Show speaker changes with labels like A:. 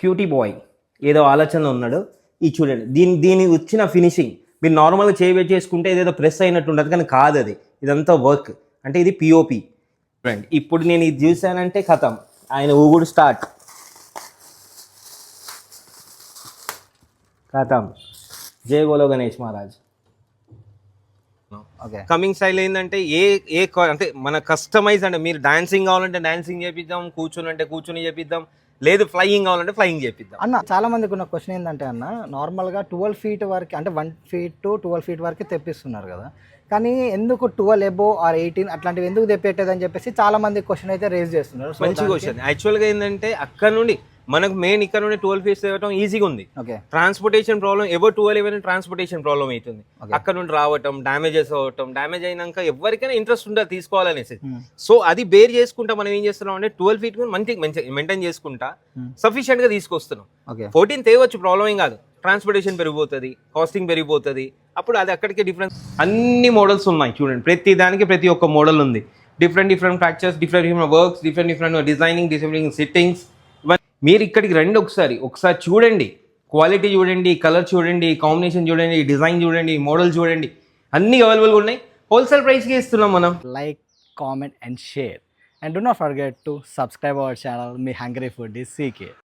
A: Cutie bye ఏదో ఆలోచనలో ఉన్నాడు. ఇది చూడండి, దీని వచ్చిన ఫినిషింగ్ మీరు నార్మల్గా చేసుకుంటే ఏదేదో ప్రెస్ అయినట్టు ఉండదు, కానీ కాదు అది. ఇదంతా వర్క్ అంటే ఇది పిఓపి. చూడండి ఇప్పుడు నేను ఇది చూసానంటే కథం, ఆయన ఊగుడు స్టార్ట్, కథం. జై బోలో గణేష్ మహారాజ్. కమింగ్ స్టైల్ ఏంటంటే అంటే మన కస్టమైజ్, అంటే మీరు డాన్సింగ్ కావాలంటే డాన్సింగ్ చేపిద్దాం, కూర్చొని అంటే కూర్చొని చేపిద్దాం, లేదు ఫ్లయింగ్ కావాలంటే ఫ్లయింగ్ చేపిద్దాం.
B: అన్న చాలా మందికి ఉన్న క్వశ్చన్ ఏంటంటే అన్న, నార్మల్గా 12 feet వరకు అంటే 1 feet to 12 feet వరకు తెప్పిస్తున్నారు కదా, కానీ ఎందుకు 12 above ఆర్ 18 అట్లాంటివి ఎందుకు తెప్పేటదని చెప్పేసి చాలా మంది క్వశ్చన్ అయితే రేజ్ చేస్తున్నారు.
A: మంచి క్వశ్చన్. యాక్చువల్గా ఏంటంటే అక్కడ నుండి మనకు మెయిన్ ఇక్కడ నుండి 12 feet తేవటం ఈజీగా ఉంది. ట్రాన్స్పోర్టేషన్ ప్రాబ్లం, ఎవరు 12 ఏమైనా ట్రాన్స్పోర్టేషన్ ప్రాబ్లం అవుతుంది. అక్కడ నుండి రావటం, డ్యామేజెస్ అవ్వటం, డ్యామేజ్ అయినాక ఎవరికైనా ఇంట్రెస్ట్ ఉంటుంది తీసుకోవాలనేసి. సో అది బేర్ చేసుకుంటా మనం ఏం చేస్తున్నాం అంటే 12 feet మంచిగా మెయింటైన్ చేసుకుంటా సఫిషియెంట్ గా తీసుకొస్తున్నాం. 14 తేవచ్చు, ప్రాబ్లం ఏం కాదు. ట్రాన్స్పోర్టేషన్ పెరిగిపోతుంది, కాస్టింగ్ పెరిగిపోతుంది, అప్పుడు అది అక్కడికే డిఫరెన్స్. అన్ని మోడల్స్ ఉన్నాయి చూడండి, ప్రతి దానికి ప్రతి ఒక్క మోడల్ ఉంది. Different fractures, different works, different designing, different sittings. మీరు ఇక్కడికి రండి, ఒకసారి చూడండి, క్వాలిటీ చూడండి, కలర్ చూడండి, కాంబినేషన్ చూడండి, డిజైన్ చూడండి, మోడల్ చూడండి, అన్నీ అవైలబుల్గా ఉన్నాయి. హోల్సేల్ ప్రైస్కి ఇస్తున్నాం మనం.
B: Like, comment and share, and do not forget to subscribe our channel. Me hungry food is CK.